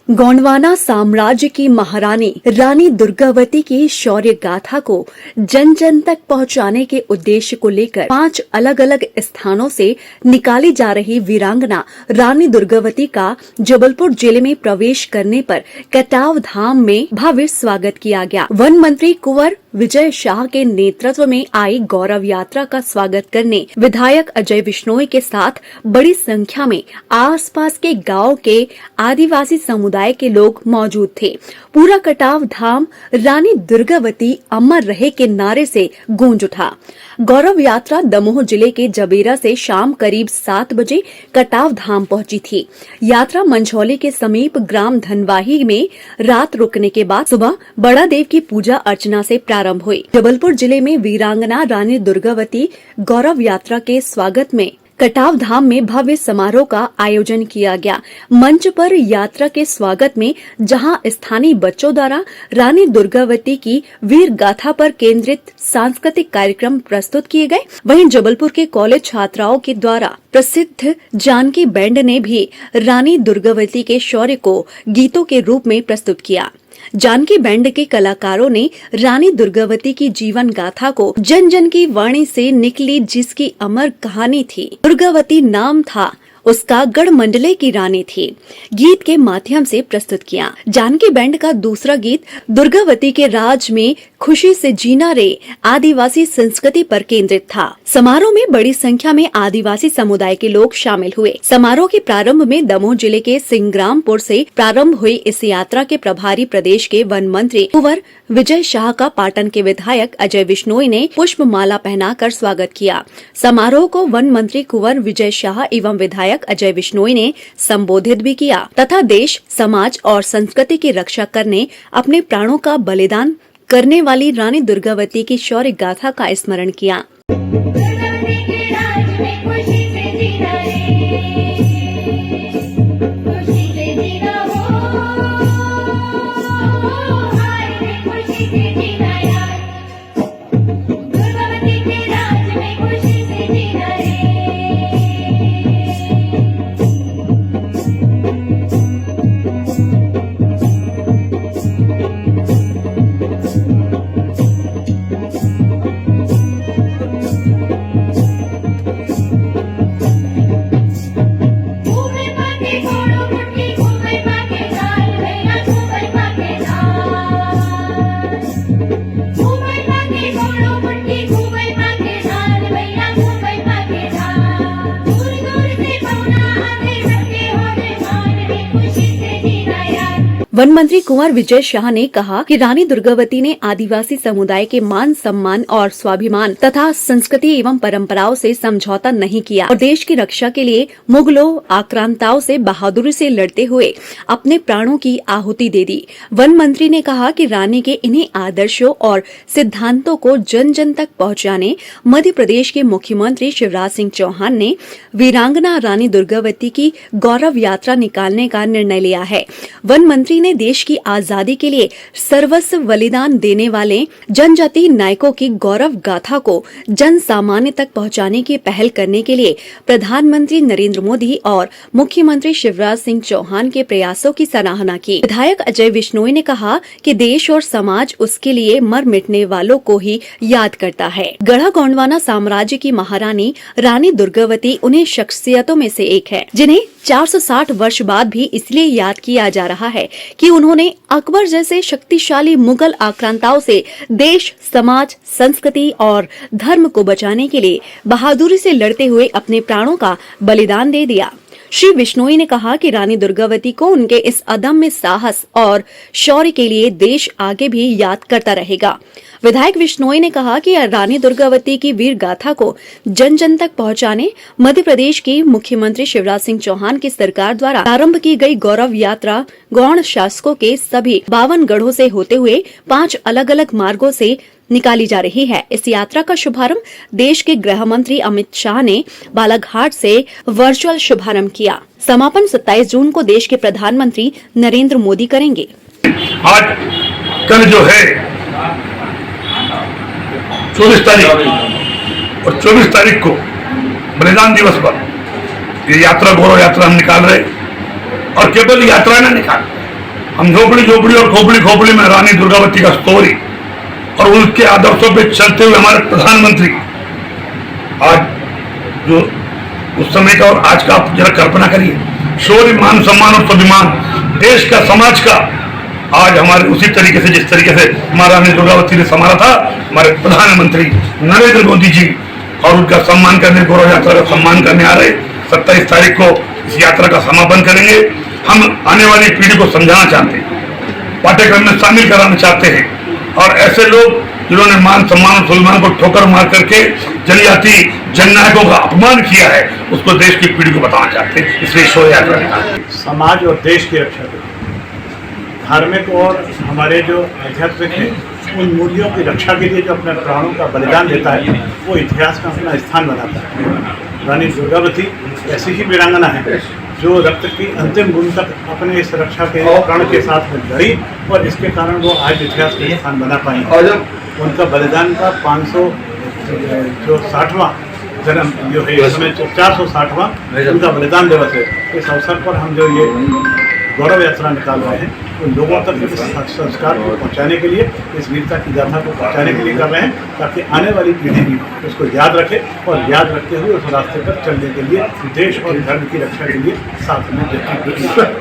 गोंडवाना साम्राज्य की महारानी रानी दुर्गावती की शौर्य गाथा को जन जन तक पहुंचाने के उद्देश्य को लेकर 5 अलग अलग स्थानों से निकाली जा रही वीरांगना रानी दुर्गावती का जबलपुर जिले में प्रवेश करने पर कटाव धाम में भव्य स्वागत किया गया। वन मंत्री कुंवर विजय शाह के नेतृत्व में आई गौरव यात्रा का स्वागत करने विधायक अजय बिश्नोई के साथ बड़ी संख्या में आसपास के गांव के आदिवासी समुदाय के लोग मौजूद थे। पूरा कटाव धाम रानी दुर्गावती अमर रहे के नारे से गूंज उठा। गौरव यात्रा दमोह जिले के जबेरा से शाम करीब 7 बजे कटाव धाम पहुंची थी। यात्रा मंझौली के समीप ग्राम धनवाही में रात रुकने के बाद सुबह बड़ा देव की पूजा अर्चना से प्रारंभ हुई। जबलपुर जिले में वीरांगना रानी दुर्गावती गौरव यात्रा के स्वागत में कटाव धाम में भव्य समारोह का आयोजन किया गया। मंच पर यात्रा के स्वागत में जहां स्थानीय बच्चों द्वारा रानी दुर्गावती की वीर गाथा पर केंद्रित सांस्कृतिक कार्यक्रम प्रस्तुत किए गए, वहीं जबलपुर के कॉलेज छात्राओं के द्वारा प्रसिद्ध जानकी बैंड ने भी रानी दुर्गावती के शौर्य को गीतों के रूप में प्रस्तुत किया। जानकी बैंड के कलाकारों ने रानी दुर्गावती की जीवन गाथा को जन जन की वाणी से निकली, जिसकी अमर कहानी थी। दुर्गावती नाम था उसका, गढ़ मंडले की रानी थी, गीत के माध्यम से प्रस्तुत किया। जानकी बैंड का दूसरा गीत दुर्गावती के राज में खुशी से जीना रे आदिवासी संस्कृति पर केंद्रित था। समारोह में बड़ी संख्या में आदिवासी समुदाय के लोग शामिल हुए। समारोह के प्रारंभ में दमोह जिले के सिंग्रामपुर से प्रारंभ हुई इस यात्रा के प्रभारी प्रदेश के वन मंत्री कुंवर विजय शाह का पाटन के विधायक अजय बिश्नोई ने पुष्प माला पहनाकर स्वागत किया। समारोह को वन मंत्री कुंवर विजय शाह एवं विधायक अजय बिश्नोई ने संबोधित भी किया तथा देश, समाज और संस्कृति की रक्षा करने अपने प्राणों का बलिदान करने वाली रानी दुर्गावती की शौर्य गाथा का स्मरण किया। वन मंत्री कुंवर विजय शाह ने कहा कि रानी दुर्गावती ने आदिवासी समुदाय के मान सम्मान और स्वाभिमान तथा संस्कृति एवं परंपराओं से समझौता नहीं किया और देश की रक्षा के लिए मुगलों आक्रांताओं से बहादुरी से लड़ते हुए अपने प्राणों की आहुति दे दी। वन मंत्री ने कहा कि रानी के इन्हीं आदर्शों और सिद्धांतों को जन जन तक पहुंचाने मध्य प्रदेश के मुख्यमंत्री शिवराज सिंह चौहान ने वीरांगना रानी दुर्गावती की गौरव यात्रा निकालने का निर्णय लिया है। वन मंत्री ने देश की आजादी के लिए सर्वस्व बलिदान देने वाले जनजाति नायकों की गौरव गाथा को जन सामान्य तक पहुंचाने की पहल करने के लिए प्रधानमंत्री नरेंद्र मोदी और मुख्यमंत्री शिवराज सिंह चौहान के प्रयासों की सराहना की। विधायक अजय बिश्नोई ने कहा कि देश और समाज उसके लिए मर मिटने वालों को ही याद करता है। गढ़ा गोंडवाना साम्राज्य की महारानी रानी दुर्गावती उन्हीं शख्सियतों में से एक है जिन्हें 460 वर्ष बाद भी इसलिए याद किया जा रहा है कि उन्होंने अकबर जैसे शक्तिशाली मुगल आक्रांताओं से देश, समाज, संस्कृति और धर्म को बचाने के लिए बहादुरी से लड़ते हुए अपने प्राणों का बलिदान दे दिया। श्री बिश्नोई ने कहा कि रानी दुर्गावती को उनके इस अदम्य साहस और शौर्य के लिए देश आगे भी याद करता रहेगा। विधायक बिश्नोई ने कहा कि रानी दुर्गावती की वीर गाथा को जन जन तक पहुंचाने मध्य प्रदेश के मुख्यमंत्री शिवराज सिंह चौहान की सरकार द्वारा प्रारंभ की गई गौरव यात्रा गौड़ शासकों के सभी 52 गढ़ों से होते हुए 5 अलग अलग मार्गों से निकाली जा रही है। इस यात्रा का शुभारंभ देश के गृह मंत्री अमित शाह ने बालाघाट से वर्चुअल शुभारंभ किया। समापन 27 जून को देश के प्रधानमंत्री नरेंद्र मोदी करेंगे। आज कल जो है 24 तारीख और 24 तारीख को बलिदान दिवस पर ये यात्रा, गौरव यात्रा हम निकाल रहे और केवल यात्रा न निकाल हम झोपड़ी झोपड़ी और खोपड़ी खोपड़ी में रानी दुर्गावती का स्टोरी और उसके आदर्शों पे चलते हुए हमारे प्रधानमंत्री आज जो उस समय का और आज का आप जरा कल्पना करिए, शौर्य, मान सम्मान और स्वाभिमान देश का, समाज का, आज हमारे उसी तरीके से जिस तरीके से महारानी दुर्गावती ने संभाला था, हमारे प्रधानमंत्री नरेंद्र मोदी जी और उनका सम्मान करने, गौरव यात्रा का सम्मान करने आ रहे 27 तारीख को इस यात्रा का समापन करेंगे। हम आने वाली पीढ़ी को समझाना चाहते हैं, पाठ्यक्रम में शामिल कराना चाहते हैं और ऐसे लोग जिन्होंने मान सम्मान और स्वाभिमान को ठोकर मार करके जनजाति जननायकों का अपमान किया है, उसको देश की पीढ़ी को बताना चाहते हैं। इसलिए शौर्य यात्रा निकालते हैं। समाज और देश की रक्षा के लिए धार्मिक और हमारे जो आध्यात्मिक है उन मूल्यों की रक्षा के लिए जो अपने प्राणों का बलिदान देता है वो इतिहास में अपना स्थान बनाता है। रानी दुर्गावती ऐसी ही वीरांगना है जो रक्त की अंतिम बूंद तक अपने इस रक्षा के प्राण के साथ में लड़ी और इसके कारण वो आज इतिहास के स्थान बना पाई। उनका बलिदान का 560वां जन्म जो है इस समय 460वां उनका बलिदान दिवस है। इस अवसर पर हम जो ये गौरव यात्रा निकाल रहे हैं उन लोगों तक इस संस्कार को पहुंचाने के लिए, इस वीरता की गाथा को पहुंचाने के लिए कर रहे हैं, ताकि आने वाली पीढ़ी भी उसको याद रखे और याद रखते हुए उस रास्ते पर चलने के लिए देश और धर्म की रक्षा के लिए साथ में